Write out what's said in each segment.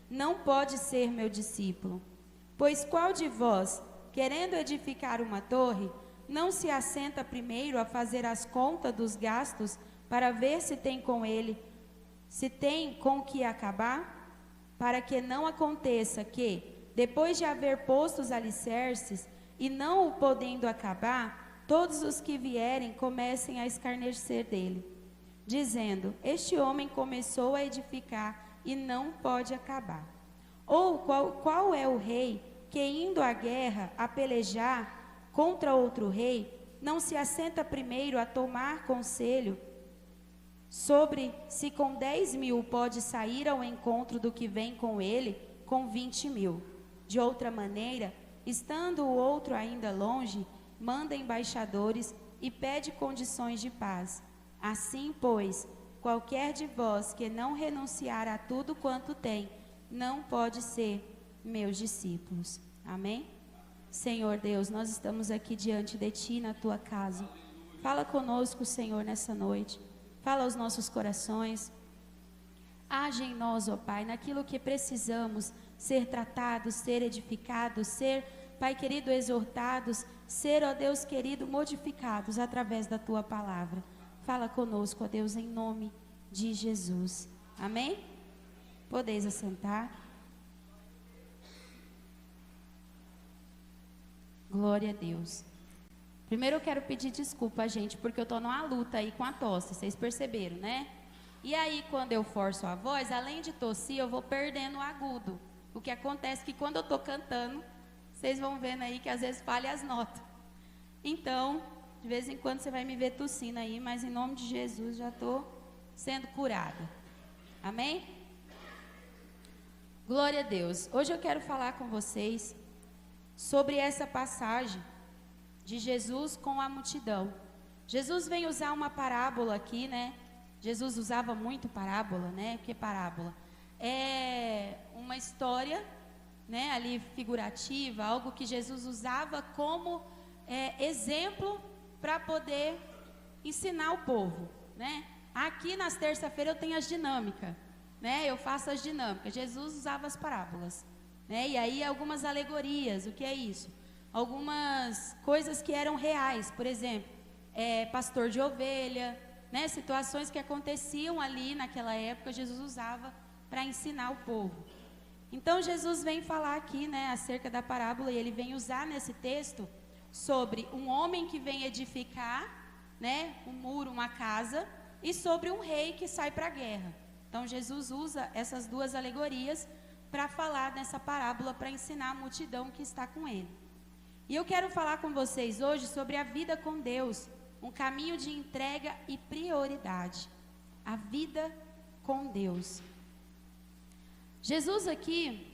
não pode ser meu discípulo. Pois qual de vós, querendo edificar uma torre, não se assenta primeiro a fazer as contas dos gastos para ver se tem com que acabar? Para que não aconteça que, depois de haver posto os alicerces, e não o podendo acabar, todos os que vierem comecem a escarnecer dele, dizendo: este homem começou a edificar e não pode acabar. Ou qual é o rei que, indo à guerra a pelejar contra outro rei, não se assenta primeiro a tomar conselho sobre se com 10.000 pode sair ao encontro do que vem com ele com 20.000? De outra maneira, estando o outro ainda longe, manda embaixadores e pede condições de paz. Assim, pois, qualquer de vós que não renunciar a tudo quanto tem, não pode ser meus discípulos. Amém? Senhor Deus, nós estamos aqui diante de Ti, na Tua casa. Fala conosco, Senhor, nessa noite. Fala aos nossos corações. Age em nós, ó Pai, naquilo que precisamos ser tratados, ser edificados, ser, Pai querido, exortados, ser, ó Deus querido, modificados através da Tua palavra. Fala conosco, ó Deus, em nome de Jesus. Amém? Podeis assentar. Glória a Deus. Primeiro eu quero pedir desculpa, gente, porque eu estou numa luta aí com a tosse, vocês perceberam, né? E aí, quando eu forço a voz, além de tossir, eu vou perdendo o agudo. O que acontece é que quando eu estou cantando, vocês vão vendo aí que às vezes falha as notas. Então, de vez em quando você vai me ver tossindo aí, mas em nome de Jesus já estou sendo curada. Amém? Glória a Deus. Hoje eu quero falar com vocês sobre essa passagem de Jesus com a multidão. Jesus vem usar uma parábola aqui, né? Jesus usava muito parábola, né? Que parábola? É uma história, né? Ali figurativa, algo que Jesus usava como exemplo para poder ensinar o povo, né? Aqui nas terça-feiras eu tenho as dinâmicas, né? Eu faço as dinâmicas. Jesus usava as parábolas, né? E aí algumas alegorias. O que é isso? Algumas coisas que eram reais, por exemplo, pastor de ovelha, né? Situações que aconteciam ali naquela época, Jesus usava para ensinar o povo. Então Jesus vem falar aqui, né, acerca da parábola, e ele vem usar nesse texto sobre um homem que vem edificar, né, um muro, uma casa, e sobre um rei que sai para a guerra. Então Jesus usa essas duas alegorias para falar nessa parábola, para ensinar a multidão que está com ele. E eu quero falar com vocês hoje sobre a vida com Deus, um caminho de entrega e prioridade. A vida com Deus. Jesus aqui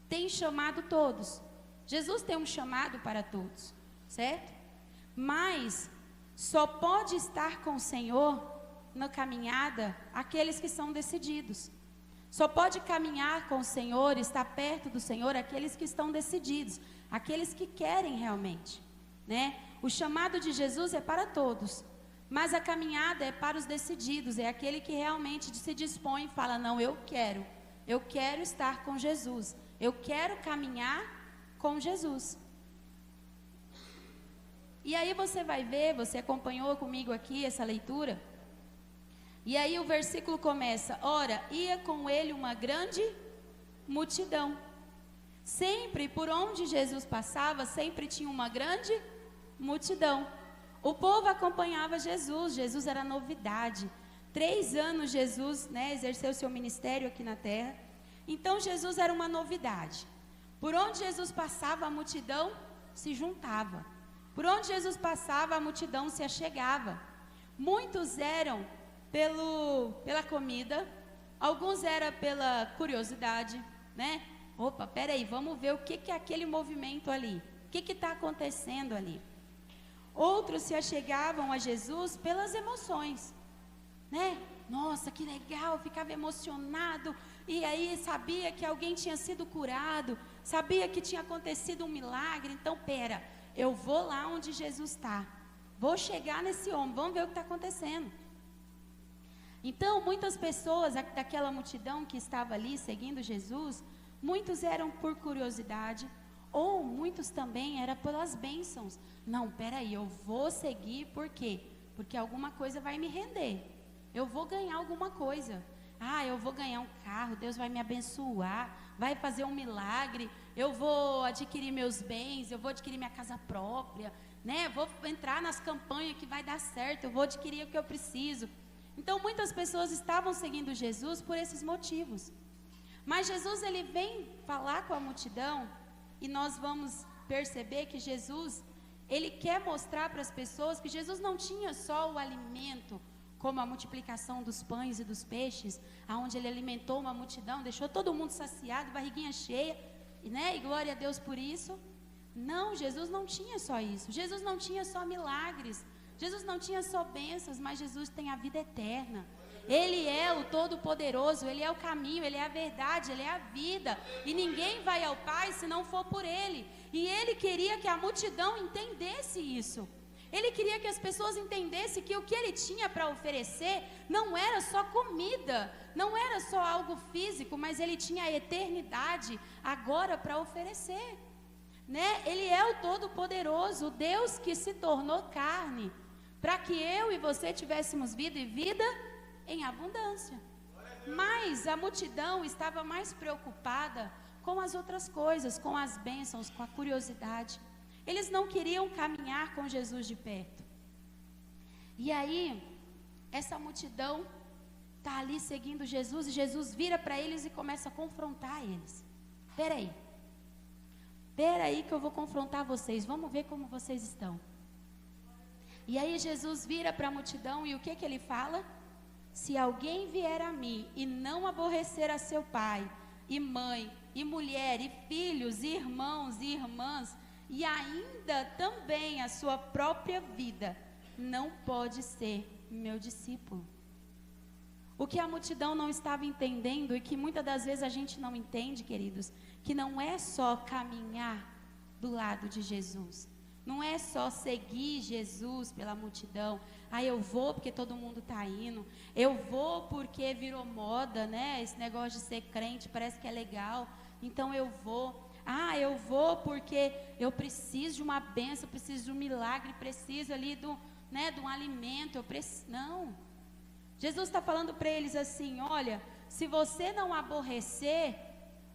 tem chamado todos. Jesus tem um chamado para todos, certo? Mas só pode estar com o Senhor na caminhada aqueles que são decididos. Só pode caminhar com o Senhor, estar perto do Senhor, aqueles que estão decididos, aqueles que querem realmente, né? O chamado de Jesus é para todos, mas a caminhada é para os decididos, é aquele que realmente se dispõe e fala: não, eu quero estar com Jesus, eu quero caminhar com Jesus. E aí você vai ver, você acompanhou comigo aqui essa leitura, e aí o versículo começa: ora, ia com ele uma grande multidão. Sempre por onde Jesus passava, sempre tinha uma grande multidão. O povo acompanhava Jesus, Jesus era novidade. 3 anos Jesus, né, exerceu seu ministério aqui na terra. Então Jesus era uma novidade. Por onde Jesus passava, a multidão se juntava. Por onde Jesus passava, a multidão se achegava. Muitos eram pela comida, alguns eram pela curiosidade, né? Opa, peraí, vamos ver o que é aquele movimento ali. O que está acontecendo ali? Outros se achegavam a Jesus pelas emoções, né? Nossa, que legal, ficava emocionado. E aí sabia que alguém tinha sido curado, sabia que tinha acontecido um milagre. Então, eu vou lá onde Jesus está. Vou chegar nesse homem, vamos ver o que está acontecendo. Então, muitas pessoas daquela multidão que estava ali seguindo Jesus, muitos eram por curiosidade, ou muitos também eram pelas bênçãos. Não, peraí, eu vou seguir, por quê? Porque alguma coisa vai me render. Eu vou ganhar alguma coisa. Ah, eu vou ganhar um carro, Deus vai me abençoar, vai fazer um milagre, eu vou adquirir meus bens, eu vou adquirir minha casa própria, né? Vou entrar nas campanhas que vai dar certo, eu vou adquirir o que eu preciso. Então, muitas pessoas estavam seguindo Jesus por esses motivos. Mas Jesus, ele vem falar com a multidão, e nós vamos perceber que Jesus, ele quer mostrar para as pessoas que Jesus não tinha só o alimento, como a multiplicação dos pães e dos peixes, aonde ele alimentou uma multidão, deixou todo mundo saciado, barriguinha cheia, né? E glória a Deus por isso. Não, Jesus não tinha só isso. Jesus não tinha só milagres. Jesus não tinha só bênçãos, mas Jesus tem a vida eterna. Ele é o Todo-Poderoso, Ele é o caminho, Ele é a verdade, Ele é a vida. E ninguém vai ao Pai se não for por Ele. E Ele queria que a multidão entendesse isso. Ele queria que as pessoas entendessem que o que Ele tinha para oferecer não era só comida, não era só algo físico, mas Ele tinha a eternidade agora para oferecer. Né? Ele é o Todo-Poderoso, o Deus que se tornou carne, para que eu e você tivéssemos vida e vida em abundância. Mas a multidão estava mais preocupada com as outras coisas, com as bênçãos, com a curiosidade. Eles não queriam caminhar com Jesus de perto. E aí, essa multidão está ali seguindo Jesus, e Jesus vira para eles e começa a confrontar eles. Peraí que eu vou confrontar vocês, vamos ver como vocês estão. E aí Jesus vira para a multidão e o que ele fala? Se alguém vier a mim e não aborrecer a seu pai, e mãe, e mulher, e filhos, e irmãos, e irmãs, e ainda também a sua própria vida, não pode ser meu discípulo. O que a multidão não estava entendendo, e que muitas das vezes a gente não entende, queridos, que não é só caminhar do lado de Jesus, não é só seguir Jesus pela multidão. Ah, eu vou porque todo mundo está indo, eu vou porque virou moda, né? Esse negócio de ser crente parece que é legal, então eu vou. Ah, eu vou porque eu preciso de uma bênção, preciso de um milagre, preciso ali de um alimento, não. Jesus está falando para eles assim, olha, se você não aborrecer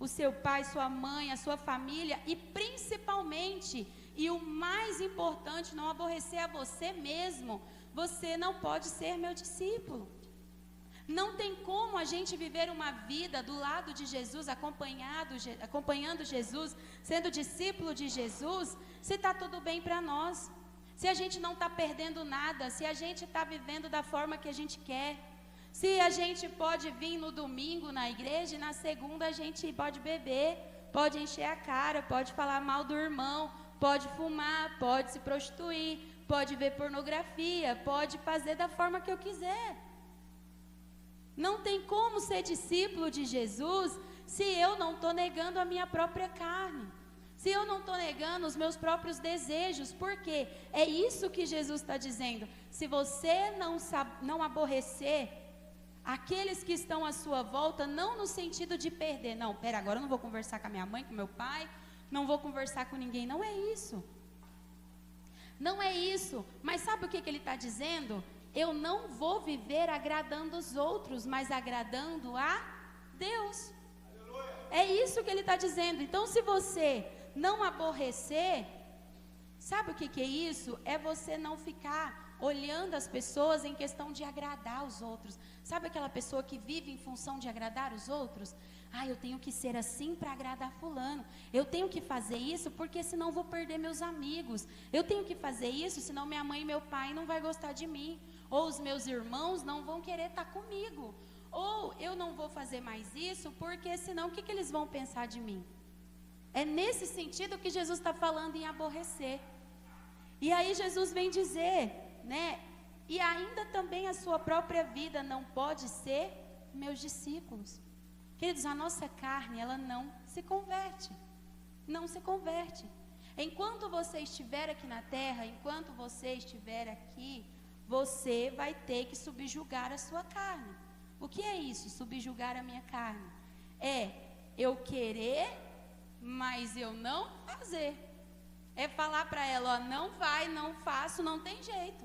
o seu pai, sua mãe, a sua família, e principalmente, e o mais importante, não aborrecer a você mesmo, você não pode ser meu discípulo. Não tem como a gente viver uma vida do lado de Jesus, acompanhando Jesus, sendo discípulo de Jesus, se está tudo bem para nós, se a gente não está perdendo nada, se a gente está vivendo da forma que a gente quer, se a gente pode vir no domingo na igreja e na segunda a gente pode beber, pode encher a cara, pode falar mal do irmão, pode fumar, pode se prostituir, pode ver pornografia, pode fazer da forma que eu quiser. Não tem como ser discípulo de Jesus se eu não estou negando a minha própria carne, se eu não estou negando os meus próprios desejos. Porque é isso que Jesus está dizendo. Se você não aborrecer aqueles que estão à sua volta, não no sentido de perder, não, agora eu não vou conversar com a minha mãe, com meu pai, não vou conversar com ninguém, não é isso. Não é isso, mas sabe o que ele está dizendo? Eu não vou viver agradando os outros, mas agradando a Deus. É isso que ele está dizendo. Então, se você não aborrecer, sabe o que é isso? É você não ficar olhando as pessoas em questão de agradar os outros. Sabe aquela pessoa que vive em função de agradar os outros? Ah, eu tenho que ser assim para agradar fulano. Eu tenho que fazer isso porque senão vou perder meus amigos. Eu tenho que fazer isso senão minha mãe e meu pai não vão gostar de mim. Ou os meus irmãos não vão querer estar comigo. Ou eu não vou fazer mais isso porque senão o que eles vão pensar de mim? É nesse sentido que Jesus está falando em aborrecer. E aí Jesus vem dizer, né? E ainda também a sua própria vida não pode ser meus discípulos. Queridos, a nossa carne, ela não se converte. Não se converte. Enquanto você estiver aqui na terra, enquanto você estiver aqui, você vai ter que subjugar a sua carne. O que é isso, subjugar a minha carne? É eu querer, mas eu não fazer. É falar para ela, ó, não vai, não faço, não tem jeito.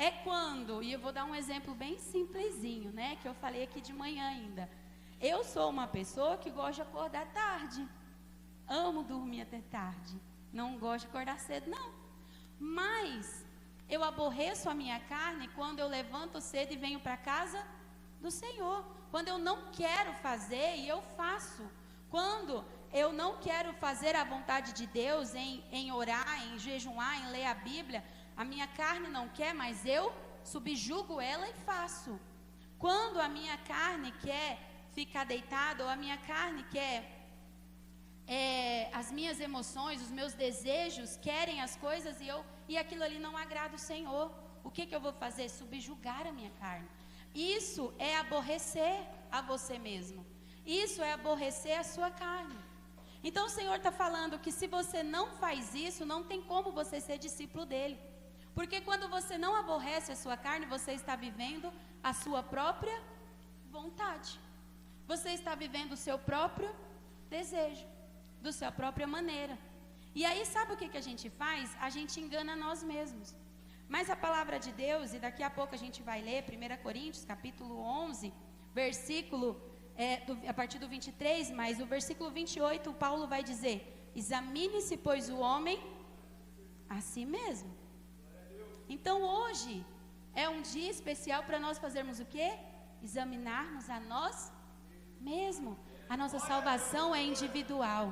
É quando, e eu vou dar um exemplo bem simplesinho, né, que eu falei aqui de manhã ainda. Eu sou uma pessoa que gosta de acordar tarde. Amo dormir até tarde. Não gosto de acordar cedo, não. Mas eu aborreço a minha carne quando eu levanto cedo e venho para casa do Senhor. Quando eu não quero fazer e eu faço. Quando eu não quero fazer a vontade de Deus em orar, em jejuar, em ler a Bíblia, a minha carne não quer, mas eu subjugo ela e faço. Quando a minha carne quer ficar deitada, ou a minha carne quer, as minhas emoções, os meus desejos querem as coisas e aquilo ali não agrada o Senhor, o que eu vou fazer? Subjugar a minha carne. Isso é aborrecer a você mesmo. Isso é aborrecer a sua carne. Então o Senhor está falando que se você não faz isso, não tem como você ser discípulo dele. Porque quando você não aborrece a sua carne, você está vivendo a sua própria vontade. Você está vivendo o seu próprio desejo, da sua própria maneira. E aí sabe o que a gente faz? A gente engana nós mesmos. Mas a palavra de Deus, e daqui a pouco a gente vai ler 1 Coríntios, capítulo 11, versículo, a partir do 23, mas o versículo 28, Paulo vai dizer, examine-se, pois, o homem a si mesmo. Então hoje é um dia especial para nós fazermos o quê? Examinarmos a nós mesmos. A nossa salvação é individual.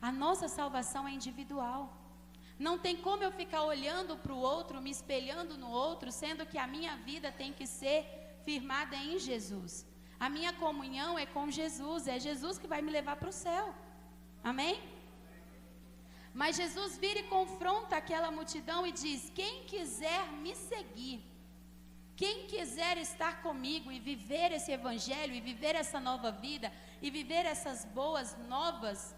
A nossa salvação é individual. Não tem como eu ficar olhando para o outro, me espelhando no outro, sendo que a minha vida tem que ser firmada em Jesus. A minha comunhão é com Jesus, é Jesus que vai me levar para o céu. Amém? Mas Jesus vira e confronta aquela multidão e diz, quem quiser me seguir, quem quiser estar comigo e viver esse evangelho, e viver essa nova vida, e viver essas boas novas,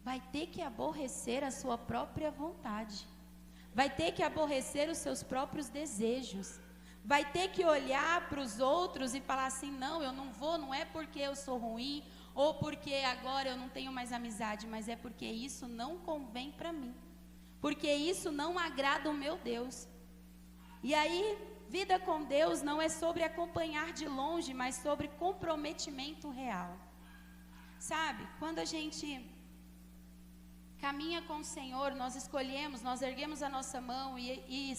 vai ter que aborrecer a sua própria vontade, vai ter que aborrecer os seus próprios desejos, vai ter que olhar para os outros e falar assim, não, eu não vou, não é porque eu sou ruim, ou porque agora eu não tenho mais amizade, mas é porque isso não convém para mim, porque isso não agrada o meu Deus. E aí, vida com Deus não é sobre acompanhar de longe, mas sobre comprometimento real. Sabe, quando a gente caminha com o Senhor, nós escolhemos, nós erguemos a nossa mão e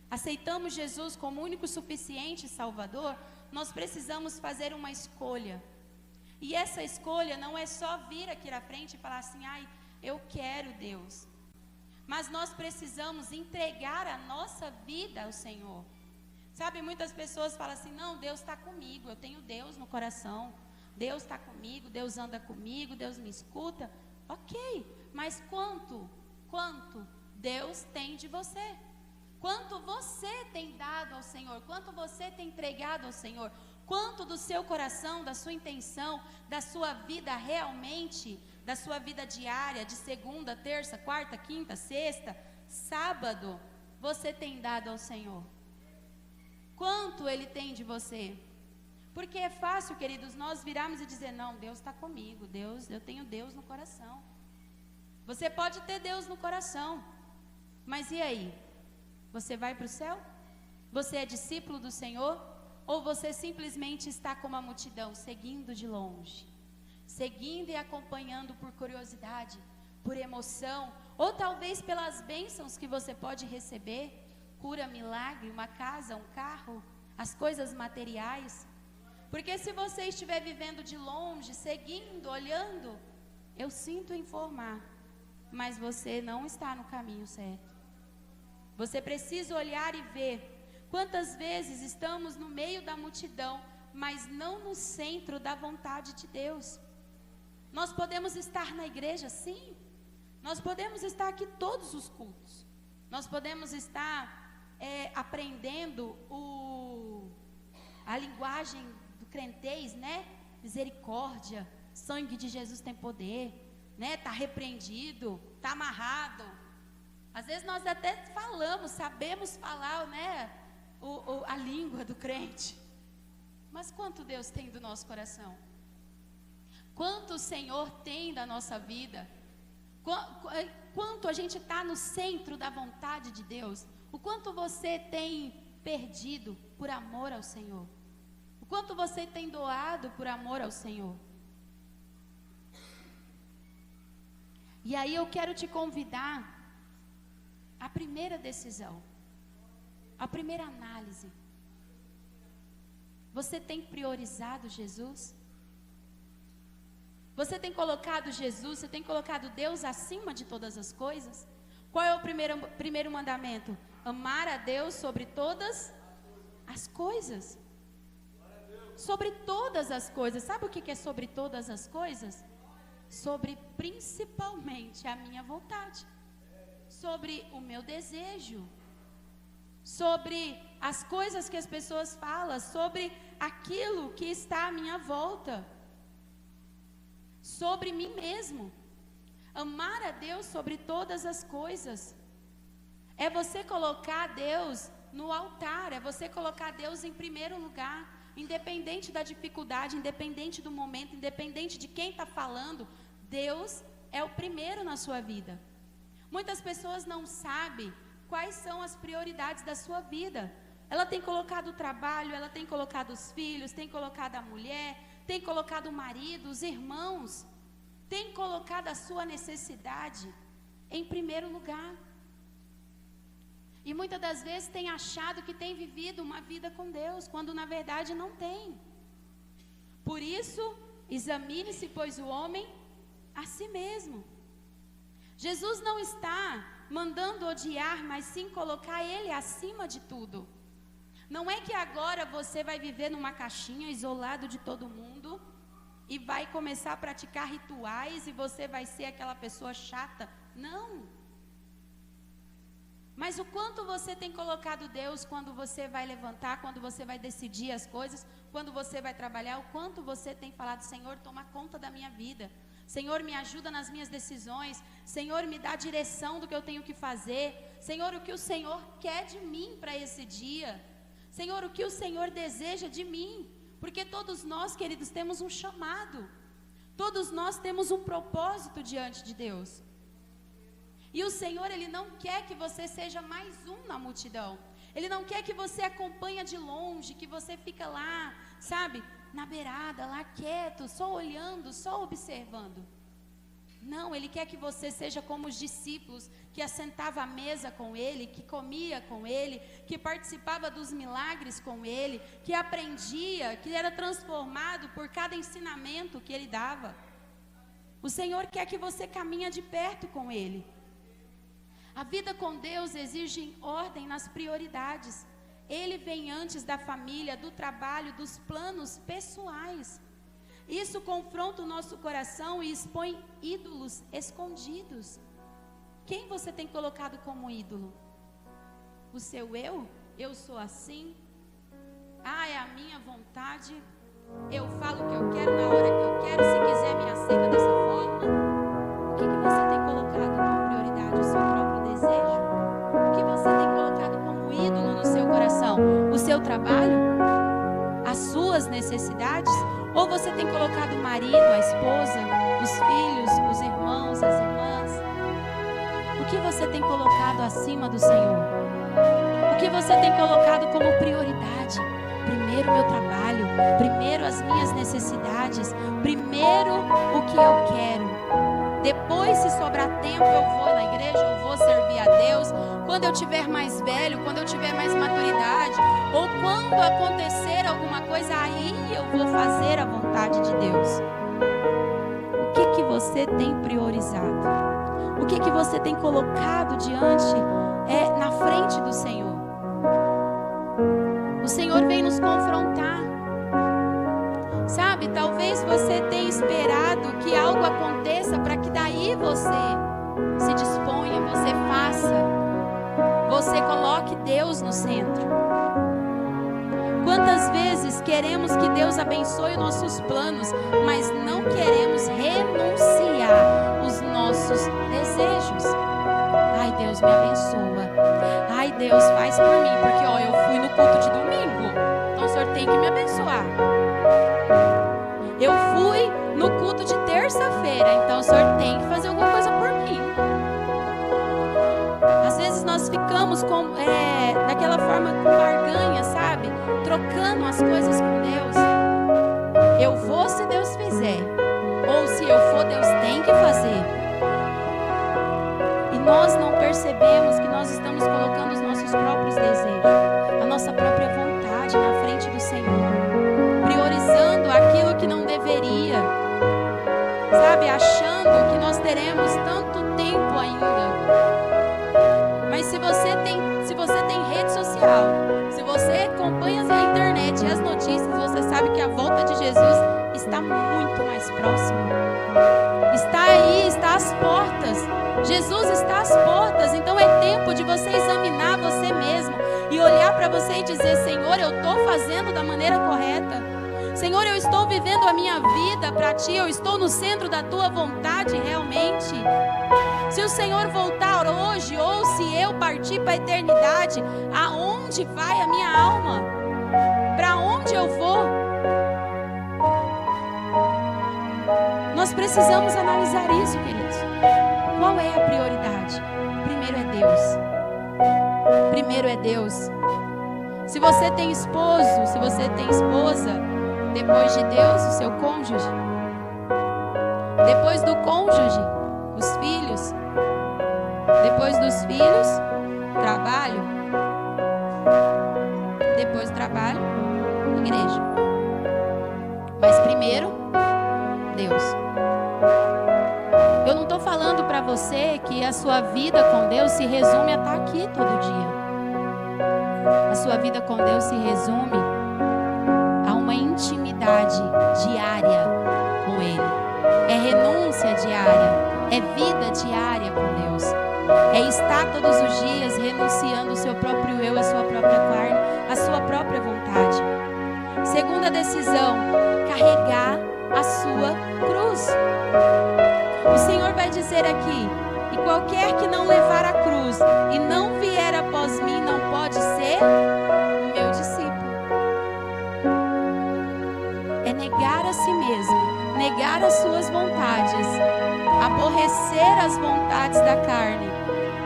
aceitamos Jesus como único suficiente Salvador, nós precisamos fazer uma escolha. E essa escolha não é só vir aqui na frente e falar assim, ai, eu quero Deus. Mas nós precisamos entregar a nossa vida ao Senhor. Sabe, muitas pessoas falam assim, não, Deus está comigo, eu tenho Deus no coração. Deus está comigo, Deus anda comigo, Deus me escuta. Ok, mas quanto Deus tem de você? Quanto você tem dado ao Senhor? Quanto você tem entregado ao Senhor? Quanto do seu coração, da sua intenção, da sua vida realmente, da sua vida diária, de segunda, terça, quarta, quinta, sexta, sábado, você tem dado ao Senhor? Quanto Ele tem de você? Porque é fácil, queridos, nós virarmos e dizer, não, Deus está comigo, eu tenho Deus no coração. Você pode ter Deus no coração, mas e aí? Você vai para o céu? Você é discípulo do Senhor? Ou você simplesmente está como a multidão, seguindo de longe? Seguindo e acompanhando por curiosidade, por emoção, ou talvez pelas bênçãos que você pode receber, cura, milagre, uma casa, um carro, as coisas materiais. Porque se você estiver vivendo de longe, seguindo, olhando, eu sinto informar, mas você não está no caminho certo. Você precisa olhar e ver. Quantas vezes estamos no meio da multidão, mas não no centro da vontade de Deus? Nós podemos estar na igreja, sim. Nós podemos estar aqui todos os cultos. Nós podemos estar aprendendo a linguagem do crentez, né? Misericórdia, sangue de Jesus tem poder, né? Está repreendido, está amarrado. Às vezes nós até falamos, sabemos falar, né? a língua do crente. Mas quanto Deus tem do nosso coração? Quanto o Senhor tem da nossa vida? Quanto a gente está no centro da vontade de Deus? O quanto você tem perdido por amor ao Senhor? O quanto você tem doado por amor ao Senhor? E aí eu quero te convidar à primeira decisão, à primeira análise. Você tem priorizado Jesus? Você tem colocado Jesus, você tem colocado Deus acima de todas as coisas? Qual é o primeiro mandamento? Amar a Deus sobre todas as coisas. Sobre todas as coisas. Sabe o que é sobre todas as coisas? Sobre principalmente a minha vontade. Sobre o meu desejo. Sobre as coisas que as pessoas falam. Sobre aquilo que está à minha volta. Sobre mim mesmo. Amar a Deus sobre todas as coisas. É você colocar Deus no altar. É você colocar Deus em primeiro lugar. Independente da dificuldade, independente do momento, independente de quem está falando, Deus é o primeiro na sua vida. Muitas pessoas não sabem quais são as prioridades da sua vida. Ela tem colocado o trabalho, ela tem colocado os filhos, tem colocado a mulher, tem colocado o marido, os irmãos, tem colocado a sua necessidade em primeiro lugar. E muitas das vezes tem achado que tem vivido uma vida com Deus, quando na verdade não tem. Por isso, examine-se, pois, o homem a si mesmo. Jesus não está mandando odiar, mas sim colocar Ele acima de tudo. Não é que agora você vai viver numa caixinha, isolado de todo mundo, e vai começar a praticar rituais, e você vai ser aquela pessoa chata. Não. Mas o quanto você tem colocado Deus quando você vai levantar, quando você vai decidir as coisas, quando você vai trabalhar, o quanto você tem falado: Senhor, toma conta da minha vida. Senhor, me ajuda nas minhas decisões. Senhor, me dá a direção do que eu tenho que fazer. Senhor, o que o Senhor quer de mim para esse dia. Senhor, o que o Senhor deseja de mim. Porque todos nós, queridos, temos um chamado. Todos nós temos um propósito diante de Deus. E o Senhor, Ele não quer que você seja mais um na multidão. Ele não quer que você acompanhe de longe, que você fica lá, sabe, na beirada, lá quieto, só olhando, só observando. Não, Ele quer que você seja como os discípulos, que assentava à mesa com Ele, que comia com Ele, que participava dos milagres com Ele, que aprendia, que era transformado por cada ensinamento que Ele dava. O Senhor quer que você caminhe de perto com Ele. A vida com Deus exige ordem nas prioridades. Ele vem antes da família, do trabalho, dos planos pessoais. Isso confronta o nosso coração e expõe ídolos escondidos. Quem você tem colocado como ídolo? O seu eu? Eu sou assim? Ah, é a minha vontade? Eu falo o que eu quero na hora que eu quero, se quiser me aceita dessa forma. O que você tem colocado como prioridade? O seu próprio desejo? O que você tem colocado como ídolo no seu coração? O seu trabalho? As suas necessidades? Ou você tem colocado o marido, a esposa, os filhos, os irmãos, as irmãs? O que você tem colocado acima do Senhor? O que você tem colocado como prioridade? Primeiro o meu trabalho, primeiro as minhas necessidades, primeiro o que eu quero. Depois, se sobrar tempo, eu vou na igreja, eu vou servir a Deus. Quando eu tiver mais velho, quando eu tiver mais maturidade, ou quando acontecer alguma coisa, aí eu vou fazer a vontade de Deus. O que você tem priorizado? O que você tem colocado diante, na frente do Senhor? O Senhor vem nos confrontar. Sabe, talvez você tenha esperado que algo aconteça para que daí você se disponha, você faça, você coloque Deus no centro. Quantas vezes queremos que Deus abençoe os nossos planos, mas não queremos renunciar os nossos desejos. Ai, Deus me abençoa. Ai, Deus faz por mim, porque eu fui no culto terça-feira, então o Senhor tem que fazer alguma coisa por mim. Às vezes nós ficamos daquela forma com barganha, sabe? Trocando as coisas com Deus. Eu vou se Deus fizer, ou se eu for, Deus tem que fazer. E nós não percebemos que nós estamos colocando os nossos próprios desejos, a nossa própria vontade na frente do Senhor, priorizando aquilo que não deveria, sabe? Achando que nós teremos tanto tempo ainda. Mas se você tem rede social, se você acompanha a internet e as notícias, você sabe que a volta de Jesus está muito mais próxima. Está aí, está às portas. Jesus está às portas. Então é tempo de você examinar você mesmo e olhar para você e dizer: Senhor, eu estou fazendo da maneira correta. Senhor, eu estou vivendo a minha vida para Ti. Eu estou no centro da Tua vontade realmente. Se o Senhor voltar hoje, ou se eu partir para a eternidade, aonde vai a minha alma? Para onde eu vou? Nós precisamos analisar isso, queridos. Qual é a prioridade? Primeiro é Deus. Primeiro é Deus. Se você tem esposo, se você tem esposa, depois de Deus, o seu cônjuge. Depois do cônjuge, os filhos. Depois dos filhos, trabalho. Depois do trabalho, igreja. Mas primeiro, Deus. Eu não estou falando para você que a sua vida com Deus se resume a estar aqui todo dia. A sua vida com Deus se resume a uma intimidade diária com Ele. É renúncia diária, é vida diária com Deus. É estar todos os dias renunciando o seu próprio eu, a sua própria carne, a sua própria vontade. Segunda decisão, carregar a sua cruz. O Senhor vai dizer aqui: e qualquer que não levar a cruz e não vier após mim não pode ser meu discípulo. É negar a si mesmo, negar as suas vontades, aborrecer as vontades da carne,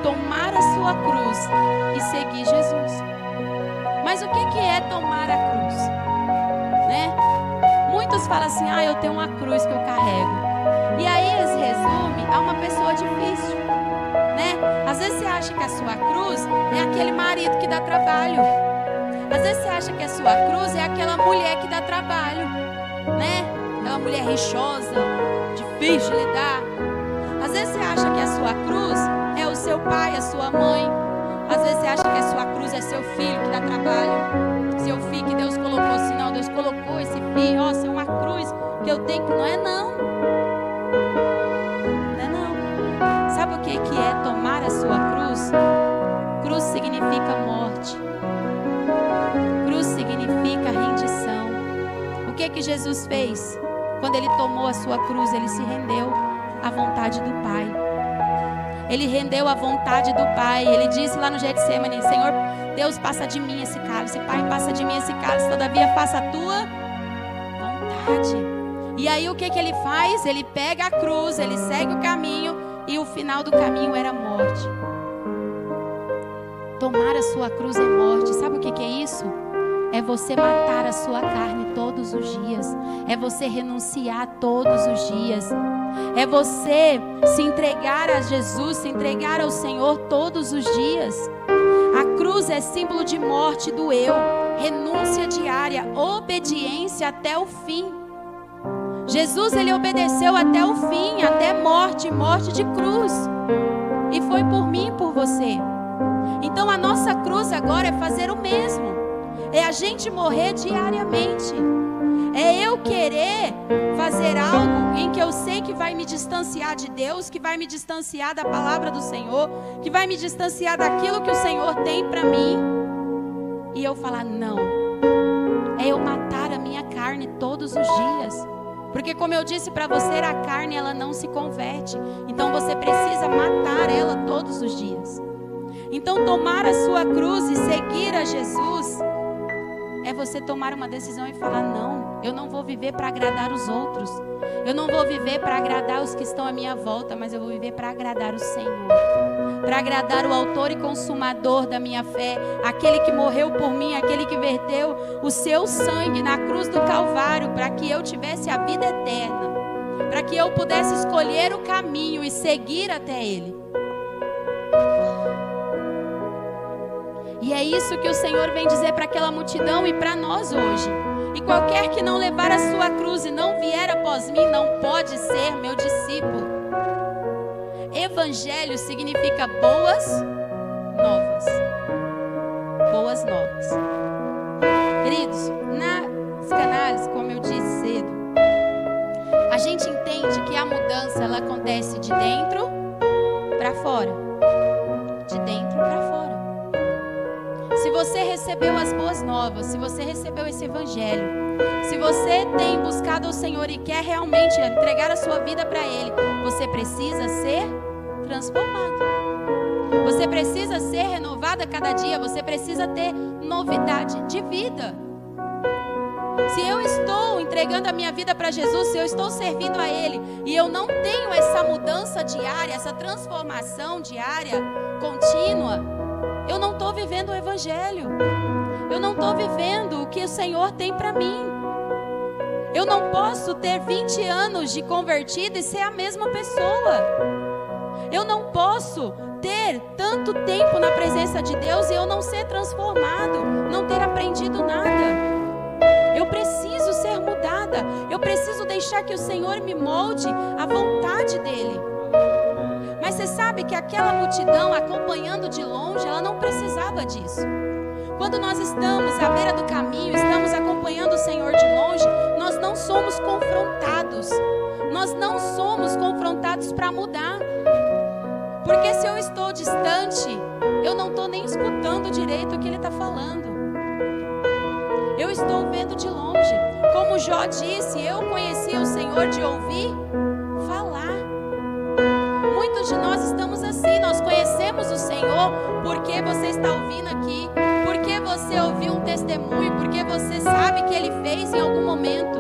tomar a sua cruz e seguir Jesus. Mas o que é tomar a cruz? Né? Muitos falam assim: eu tenho uma cruz que eu carrego. E aí eles resumem a uma pessoa difícil, né? Às vezes você acha que a sua cruz é aquele marido que dá trabalho. Às vezes você acha que a sua cruz é aquela mulher que dá trabalho, né? Aquela mulher rixosa, difícil de lidar. Às vezes você acha que a sua cruz é o seu pai, a sua mãe. Às vezes você acha que a sua cruz é seu filho que dá trabalho. Seu filho que Deus colocou assim, não, Deus colocou esse filho, isso é uma cruz que eu tenho que... Não é não. Não é não. Sabe o que é tomar a sua cruz? Cruz significa morte. Cruz significa rendição. O que Jesus fez? Quando Ele tomou a sua cruz, Ele se rendeu à vontade do Pai. Ele rendeu à vontade do Pai. Ele disse lá no Getsemane: Senhor, Deus, passa de mim esse cálice. Pai, passa de mim esse cálice. Todavia, faça a tua vontade. E aí o que Ele faz? Ele pega a cruz, Ele segue o caminho. E o final do caminho era a morte. Tomar a sua cruz é morte. Sabe o que é isso? É você matar a sua carne todos os dias. É você renunciar todos os dias. É você se entregar a Jesus, se entregar ao Senhor todos os dias. A cruz é símbolo de morte do eu, renúncia diária, obediência até o fim. Jesus, Ele obedeceu até o fim, até morte, morte de cruz. E foi por mim e por você. Então a nossa cruz agora é fazer o mesmo. É a gente morrer diariamente. É eu querer fazer algo em que eu sei que vai me distanciar de Deus, que vai me distanciar da palavra do Senhor, que vai me distanciar daquilo que o Senhor tem para mim. E eu falar não. É eu matar a minha carne todos os dias. Porque como eu disse para você, a carne ela não se converte. Então você precisa matar ela todos os dias. Então tomar a sua cruz e seguir a Jesus é você tomar uma decisão e falar: não, eu não vou viver para agradar os outros. Eu não vou viver para agradar os que estão à minha volta, mas eu vou viver para agradar o Senhor. Para agradar o autor e consumador da minha fé, aquele que morreu por mim, aquele que verteu o seu sangue na cruz do Calvário, para que eu tivesse a vida eterna, para que eu pudesse escolher o caminho e seguir até Ele. E é isso que o Senhor vem dizer para aquela multidão e para nós hoje. E qualquer que não levar a sua cruz e não vier após mim, não pode ser meu discípulo. Evangelho significa boas novas. Boas novas. Queridos, na psicanálise, como eu disse cedo, a gente entende que a mudança ela acontece de dentro para fora. De dentro para fora. Se você recebeu as boas novas, se você recebeu esse evangelho, se você tem buscado o Senhor e quer realmente entregar a sua vida para Ele, você precisa ser transformado. Você precisa ser renovado a cada dia. Você precisa ter novidade de vida. Se eu estou entregando a minha vida para Jesus, se eu estou servindo a Ele e eu não tenho essa mudança diária, essa transformação diária, contínua, eu não estou vivendo o evangelho. Eu não estou vivendo o que o Senhor tem para mim. Eu não posso ter 20 anos de convertido e ser a mesma pessoa. Eu não posso ter tanto tempo na presença de Deus e eu não ser transformado, não ter aprendido nada. Eu preciso ser mudada. Eu preciso deixar que o Senhor me molde à vontade dEle. Mas você sabe que aquela multidão acompanhando de longe, ela não precisava disso. Quando nós estamos à beira do caminho, estamos acompanhando o Senhor de longe, nós não somos confrontados. Nós não somos confrontados para mudar. Porque se eu estou distante, eu não estou nem escutando direito o que Ele está falando. Eu estou vendo de longe. Como Jó disse, eu conheci o Senhor de ouvir falar. Muitos de nós estamos assim, nós conhecemos o Senhor porque você está ouvindo aqui, porque você ouviu um testemunho, porque você sabe que Ele fez em algum momento.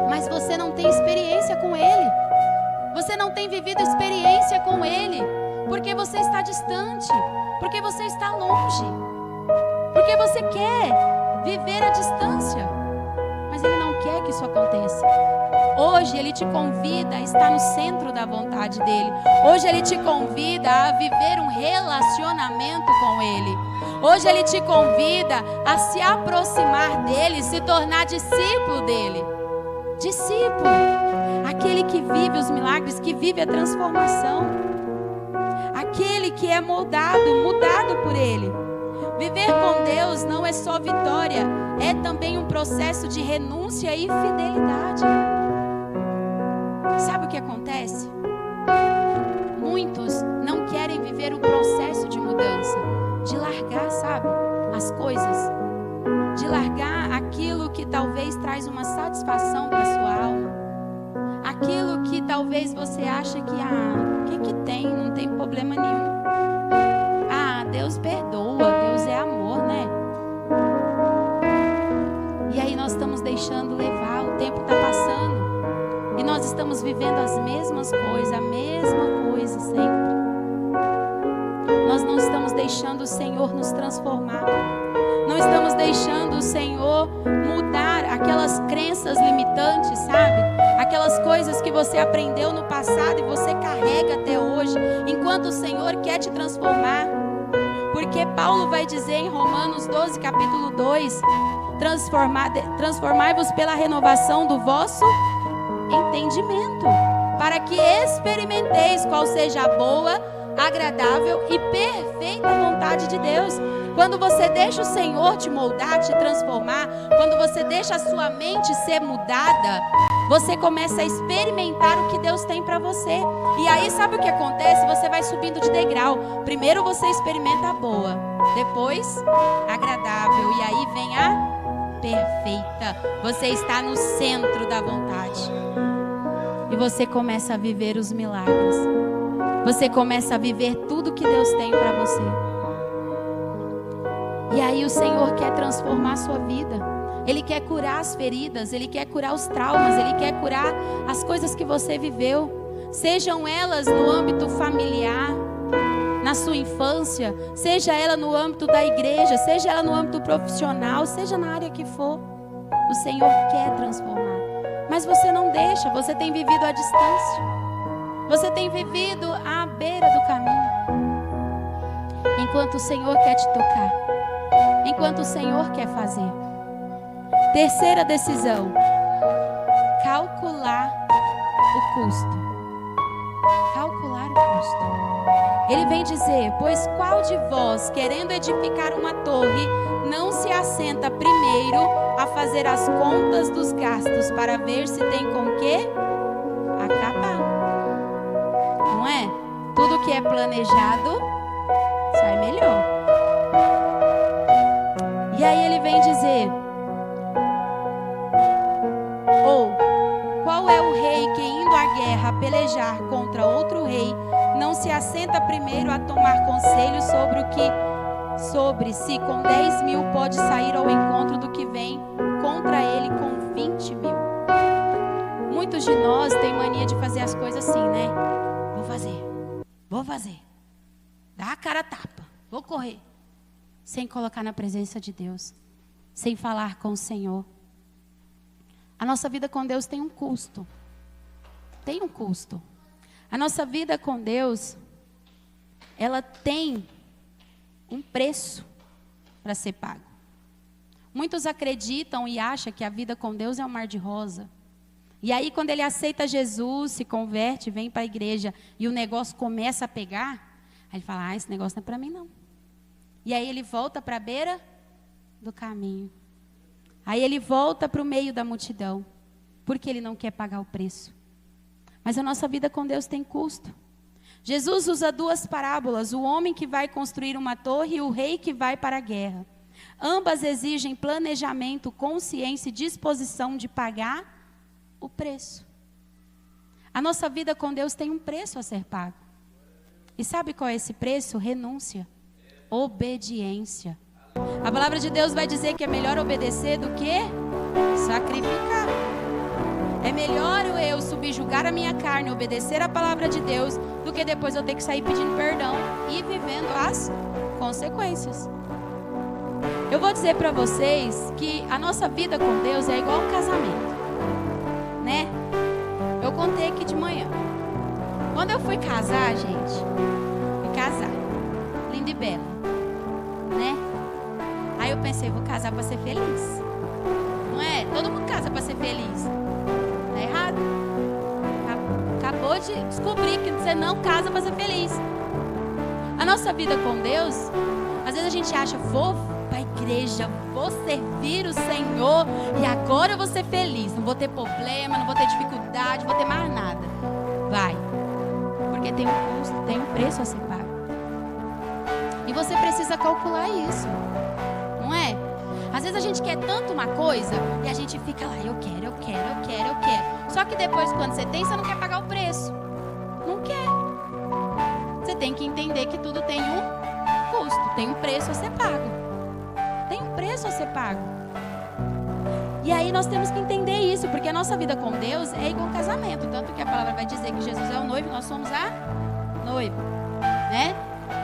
Mas você não tem experiência com Ele. Você não tem vivido experiência com Ele, porque você está distante, porque você está longe, porque você quer viver à distância, mas Ele não quer que isso aconteça. Hoje Ele te convida a estar no centro da vontade dEle. Hoje Ele te convida a viver um relacionamento com Ele. Hoje Ele te convida a se aproximar dEle, se tornar discípulo dEle. Discípulo, aquele que vive os milagres, que vive a transformação, aquele que é mudado por Ele. Viver com Deus não é só vitória, é também um processo de renúncia e fidelidade. Sabe o que acontece? Muitos não querem viver o processo de mudança, de largar, sabe, as coisas, de largar aquilo que talvez traz uma satisfação para a sua alma, aquilo que talvez você acha que, o que tem? Não tem problema nenhum. Deus perdoa, Deus é amor, né? E aí nós estamos deixando levar, o tempo está passando, e nós estamos vivendo as mesmas coisas, a mesma coisa sempre. Nós não estamos deixando o Senhor nos transformar. Não estamos deixando o Senhor mudar aquelas crenças limitantes, sabe? Aquelas coisas que você aprendeu no passado e você carrega até hoje, enquanto o Senhor quer te transformar. Porque Paulo vai dizer em Romanos 12, capítulo 2, transformai-vos pela renovação do vosso entendimento, para que experimenteis qual seja a boa, agradável e perfeita vontade de Deus. Quando você deixa o Senhor te moldar, te transformar, quando você deixa a sua mente ser mudada, você começa a experimentar o que Deus tem para você. E aí sabe o que acontece? Você vai subindo de degrau. Primeiro você experimenta a boa, depois a agradável, e aí vem a perfeita. Você está no centro da vontade. E você começa a viver os milagres. Você começa a viver tudo que Deus tem para você. E aí o Senhor quer transformar a sua vida. Ele quer curar as feridas, Ele quer curar os traumas, Ele quer curar as coisas que você viveu. Sejam elas no âmbito familiar, na sua infância, seja ela no âmbito da igreja, seja ela no âmbito profissional, seja na área que for. O Senhor quer transformar. Mas você não deixa, você tem vivido à distância. Você tem vivido à beira do caminho. Enquanto o Senhor quer te tocar. Enquanto o Senhor quer fazer. Terceira decisão. Calcular o custo. Calcular o custo. Ele vem dizer: pois qual de vós, querendo edificar uma torre, não se assenta primeiro a fazer as contas dos gastos para ver se tem com que acabar? Não é? Tudo que é planejado sai melhor. E aí ele vem dizer: ou qual é o rei que, indo à guerra pelejar contra outro rei, não se assenta primeiro a tomar conselho sobre se com 10.000 pode sair ao encontro do que vem contra ele com 20.000? Muitos de nós têm mania de fazer as coisas assim, né? Vou fazer, dá a cara a tapa, vou correr, sem colocar na presença de Deus, sem falar com o Senhor. A nossa vida com Deus tem um custo. Tem um custo. A nossa vida com Deus, ela tem um preço para ser pago. Muitos acreditam e acham que a vida com Deus é um mar de rosa. E aí quando ele aceita Jesus, se converte, vem para a igreja e o negócio começa a pegar, aí ele fala: esse negócio não é para mim não. E aí ele volta para a beira do caminho. Aí ele volta para o meio da multidão, porque ele não quer pagar o preço. Mas a nossa vida com Deus tem custo. Jesus usa duas parábolas: o homem que vai construir uma torre e o rei que vai para a guerra. Ambas exigem planejamento, consciência e disposição de pagar o preço. A nossa vida com Deus tem um preço a ser pago. E sabe qual é esse preço? Renúncia, obediência. A palavra de Deus vai dizer que é melhor obedecer do que sacrificar. É melhor eu subjugar a minha carne, obedecer a palavra de Deus, do que depois eu ter que sair pedindo perdão e vivendo as consequências. Eu vou dizer para vocês que a nossa vida com Deus é igual um casamento, né? Eu contei aqui de manhã. Quando eu fui casar, gente, linda e bela, né? Aí eu pensei: vou casar para ser feliz. Não é? Todo mundo casa para ser feliz. Tá errado? Acabou de descobrir que você não casa para ser feliz. A nossa vida com Deus, às vezes a gente acha: vou para a igreja, vou servir o Senhor e agora eu vou ser feliz. Não vou ter problema, não vou ter dificuldade, não vou ter mais nada. Vai. Porque tem um custo, tem um preço a ser pago. E você precisa calcular isso. Não é? Às vezes a gente quer tanto uma coisa e a gente fica lá: eu quero. Só que depois, quando você tem, você não quer pagar o preço. Não quer. Você tem que entender que tudo tem um custo, tem um preço a ser pago. Tem um preço a ser pago. E aí nós temos que entender isso, porque a nossa vida com Deus é igual um casamento. Tanto que a palavra vai dizer que Jesus é o noivo, nós somos a noiva, né?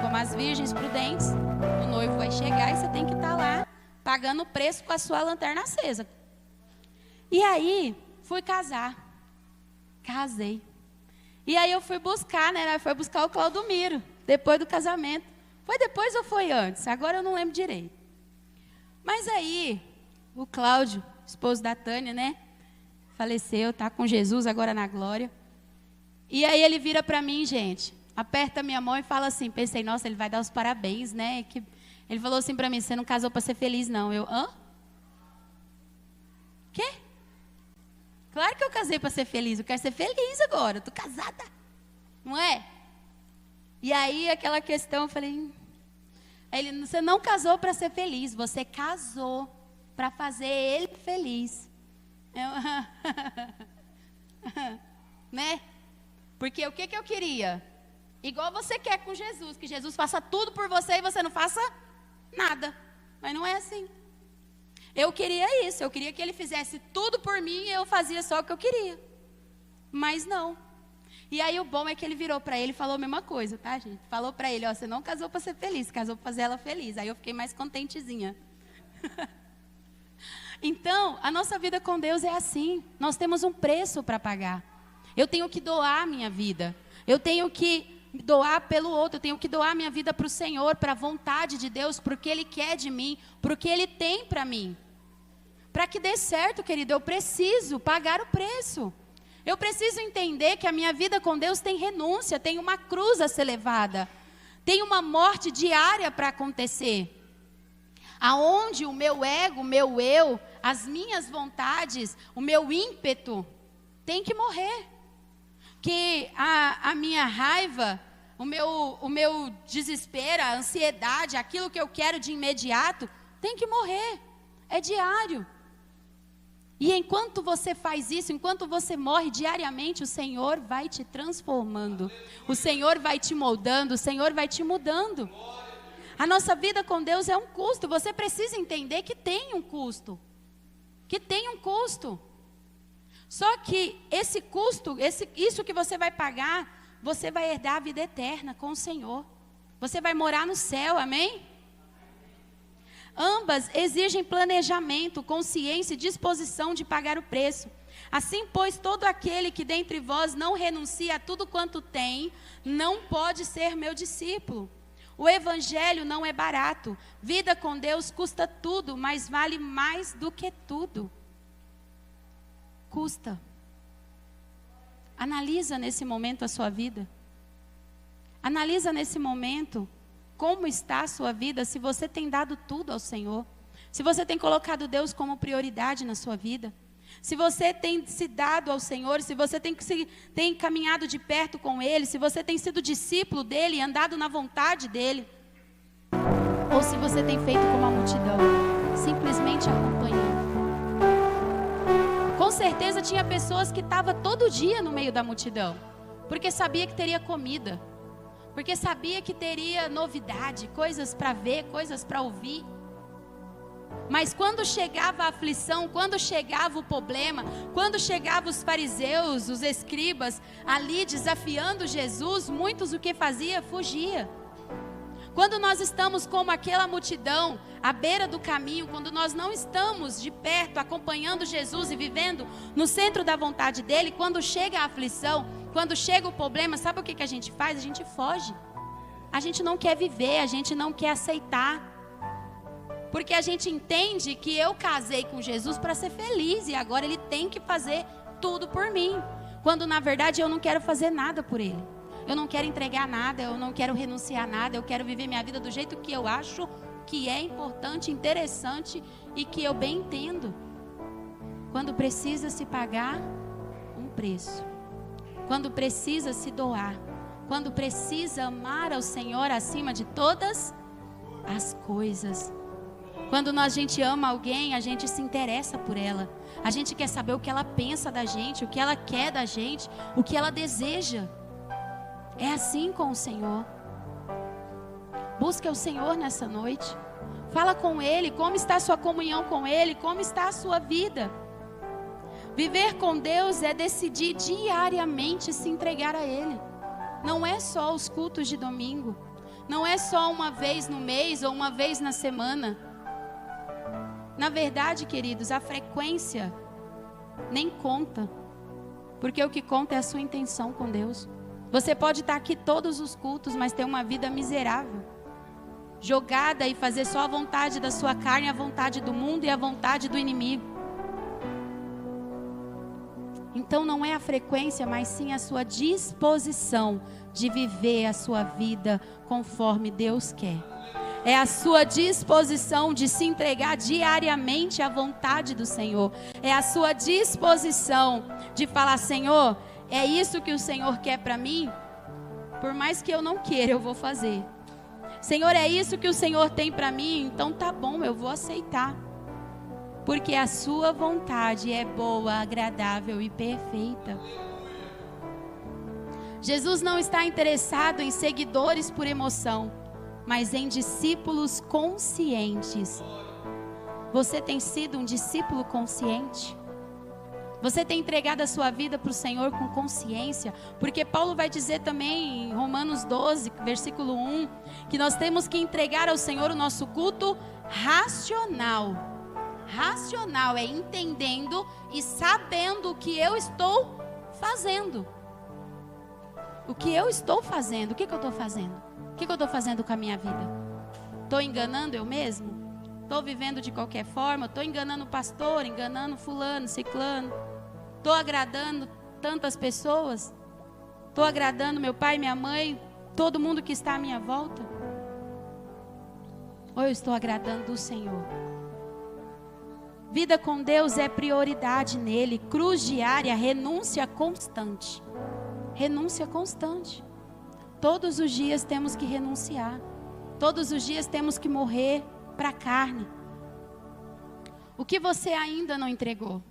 Como as virgens prudentes, o noivo vai chegar e você tem que estar lá pagando o preço com a sua lanterna acesa. E aí fui casar. Casei. E aí eu fui buscar, né? Foi buscar o Claudomiro depois do casamento. Foi depois ou foi antes? Agora eu não lembro direito. Mas aí o Cláudio, esposo da Tânia, né? Faleceu, tá com Jesus agora na glória. E aí ele vira para mim, gente, aperta a minha mão e fala assim, pensei: nossa, ele vai dar os parabéns, né? Ele falou assim para mim: você não casou para ser feliz, não. Eu: hã? Quê? Claro que eu casei para ser feliz. Eu quero ser feliz agora. Eu tô casada. Não é? E aí aquela questão, eu falei: aí ele: você não casou para ser feliz. Você casou para fazer ele feliz. Eu, né? Porque o que eu queria? Igual você quer com Jesus, que Jesus faça tudo por você e você não faça nada. Mas não é assim. Eu queria isso, eu queria que ele fizesse tudo por mim e eu fazia só o que eu queria. Mas não. E aí o bom é que ele virou para ele e falou a mesma coisa, tá, gente? Falou para ele, ó, você não casou para ser feliz, casou para fazer ela feliz. Aí eu fiquei mais contentezinha. Então, a nossa vida com Deus é assim. Nós temos um preço para pagar. Eu tenho que doar a minha vida. Eu tenho que doar pelo outro. Eu tenho que doar a minha vida para o Senhor, para a vontade de Deus, para o que Ele quer de mim, para o que Ele tem para mim. Para que dê certo, querido, eu preciso pagar o preço. Eu preciso entender que a minha vida com Deus tem renúncia, tem uma cruz a ser levada. Tem uma morte diária para acontecer. Aonde o meu ego, o meu eu, as minhas vontades, o meu ímpeto tem que morrer. Que a minha raiva, o meu desespero, a ansiedade, aquilo que eu quero de imediato, tem que morrer. É diário. E enquanto você faz isso, enquanto você morre diariamente, o Senhor vai te transformando. O Senhor vai te moldando, o Senhor vai te mudando. A nossa vida com Deus é um custo. Você precisa entender que tem um custo. Que tem um custo. Só que esse custo, isso que você vai pagar, você vai herdar a vida eterna com o Senhor. Você vai morar no céu, amém? Ambas exigem planejamento, consciência e disposição de pagar o preço. Assim, pois, todo aquele que dentre vós não renuncia a tudo quanto tem, não pode ser meu discípulo. O evangelho não é barato. Vida com Deus custa tudo, mas vale mais do que tudo. Custa. Analisa nesse momento a sua vida. Analisa nesse momento como está a sua vida, se você tem dado tudo ao Senhor. Se você tem colocado Deus como prioridade na sua vida. Se você tem se dado ao Senhor, se você tem caminhado de perto com Ele, se você tem sido discípulo dEle, andado na vontade dEle. Ou se você tem feito como a multidão, simplesmente acompanhando. Com certeza tinha pessoas que estavam todo dia no meio da multidão, porque sabia que teria comida, porque sabia que teria novidade, coisas para ver, coisas para ouvir. Mas quando chegava a aflição, quando chegava o problema, quando chegavam os fariseus, os escribas, ali desafiando Jesus, muitos o que fazia? Fugia. Quando nós estamos como aquela multidão, à beira do caminho, quando nós não estamos de perto, acompanhando Jesus e vivendo no centro da vontade dEle, quando chega a aflição, quando chega o problema, sabe o que a gente faz? A gente foge. A gente não quer viver, a gente não quer aceitar. Porque a gente entende que eu casei com Jesus para ser feliz e agora Ele tem que fazer tudo por mim. Quando na verdade eu não quero fazer nada por Ele. Eu não quero entregar nada, eu não quero renunciar a nada, eu quero viver minha vida do jeito que eu acho que é importante, interessante e que eu bem entendo. Quando precisa se pagar um preço. Quando precisa se doar. Quando precisa amar ao Senhor acima de todas as coisas. Quando a gente ama alguém, a gente se interessa por ela. A gente quer saber o que ela pensa da gente, o que ela quer da gente, o que ela deseja. É assim com o Senhor. Busque o Senhor nessa noite. Fala com Ele, como está a sua comunhão com Ele, como está a sua vida. Viver com Deus é decidir diariamente se entregar a Ele. Não é só os cultos de domingo. Não é só uma vez no mês ou uma vez na semana. Na verdade, queridos, a frequência nem conta. Porque o que conta é a sua intenção com Deus. Você pode estar aqui todos os cultos, mas ter uma vida miserável. Jogada e fazer só a vontade da sua carne, a vontade do mundo e a vontade do inimigo. Então não é a frequência, mas sim a sua disposição de viver a sua vida conforme Deus quer. É a sua disposição de se entregar diariamente à vontade do Senhor. É a sua disposição de falar: Senhor, é isso que o Senhor quer para mim? Por mais que eu não queira, eu vou fazer. Senhor, é isso que o Senhor tem para mim? Então tá bom, eu vou aceitar. Porque a sua vontade é boa, agradável e perfeita. Jesus não está interessado em seguidores por emoção. mas em discípulos conscientes. Você tem sido um discípulo consciente? Você tem entregado a sua vida para o Senhor com consciência? Porque Paulo vai dizer também em Romanos 12, versículo 1, que nós temos que entregar ao Senhor o nosso culto racional. Racional é entendendo e sabendo o que eu estou fazendo. O que eu estou fazendo? O que eu estou fazendo? O que eu estou fazendo com a minha vida? Estou enganando eu mesmo? Estou vivendo de qualquer forma? Estou enganando o pastor, enganando fulano, ciclano? Estou agradando tantas pessoas? Estou agradando meu pai, minha mãe, todo mundo que está à minha volta? Ou eu estou agradando o Senhor? Vida com Deus é prioridade nele. Cruz diária, renúncia constante. Renúncia constante. Todos os dias temos que renunciar. Todos os dias temos que morrer para a carne. O que você ainda não entregou?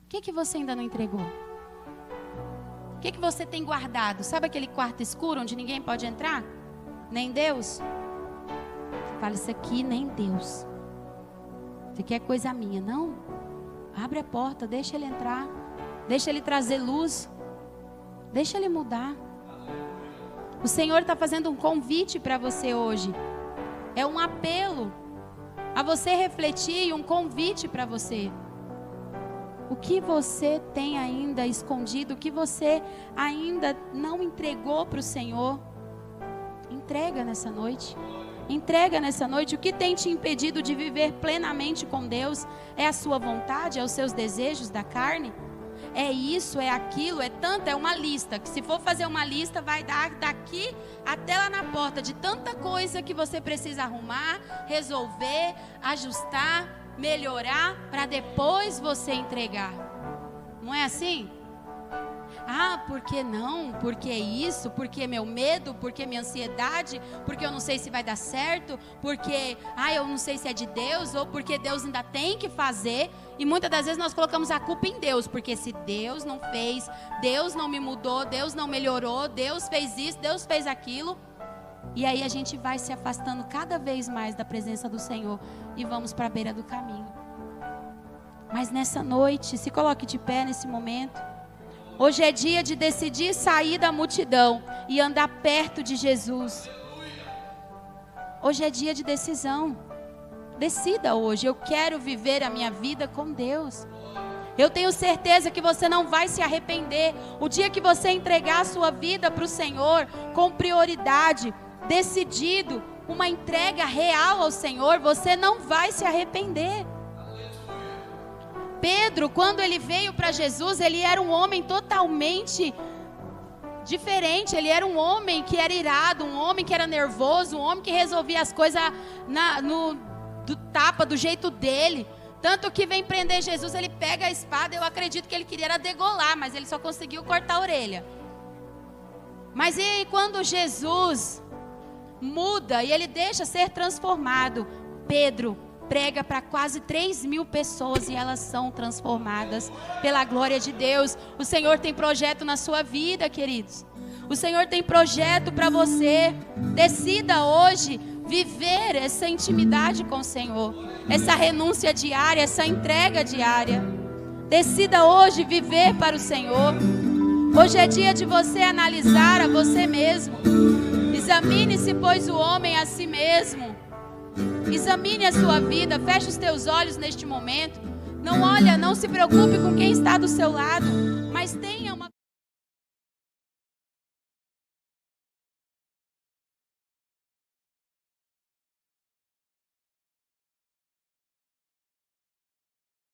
O que você ainda não entregou? O que você tem guardado? Sabe aquele quarto escuro onde ninguém pode entrar? Nem Deus? Você fala, isso aqui nem Deus. Você quer coisa minha? Não? Abre a porta, deixa ele entrar. Deixa ele trazer luz. Deixa ele mudar. O Senhor está fazendo um convite para você hoje. É um apelo a você refletir e um convite para você. O que você tem ainda escondido? O que você ainda não entregou para o Senhor? Entrega nessa noite. Entrega nessa noite. O que tem te impedido de viver plenamente com Deus? É a sua vontade? É os seus desejos da carne? É isso, é aquilo, é tanto, é uma lista. Que se for fazer uma lista, vai dar daqui até lá na porta de tanta coisa que você precisa arrumar, resolver, ajustar, melhorar, para depois você entregar. Não é assim? Ah, por que não? Por que isso? Por que meu medo? Por que minha ansiedade? Porque eu não sei se vai dar certo? Porque, eu não sei se é de Deus? Ou porque Deus ainda tem que fazer? E muitas das vezes nós colocamos a culpa em Deus. Porque se Deus não fez, Deus não me mudou, Deus não melhorou, Deus fez isso, Deus fez aquilo. E aí a gente vai se afastando cada vez mais da presença do Senhor. E vamos para a beira do caminho. Mas nessa noite, se coloque de pé nesse momento. Hoje é dia de decidir sair da multidão e andar perto de Jesus. Hoje é dia de decisão. Decida hoje, eu quero viver a minha vida com Deus. Eu tenho certeza que você não vai se arrepender. O dia que você entregar a sua vida para o Senhor, com prioridade, decidido, uma entrega real ao Senhor, você não vai se arrepender. Pedro, quando ele veio para Jesus, ele era um homem totalmente diferente. Ele era um homem que era irado, um homem que era nervoso, um homem que resolvia as coisas do tapa, do jeito dele. Tanto que vem prender Jesus, ele pega a espada, eu acredito que ele queria era degolar, mas ele só conseguiu cortar a orelha. Mas e quando Jesus muda e ele deixa ser transformado, Pedro prega para quase 3.000 pessoas e elas são transformadas pela glória de Deus. O Senhor tem projeto na sua vida, queridos. O Senhor tem projeto para você. Decida hoje viver essa intimidade com o Senhor, essa renúncia diária, essa entrega diária. Decida hoje viver para o Senhor. Hoje é dia de você analisar a você mesmo. Examine-se, pois, o homem a si mesmo. Examine a sua vida, feche os teus olhos neste momento. Não se preocupe com quem está do seu lado, mas tenha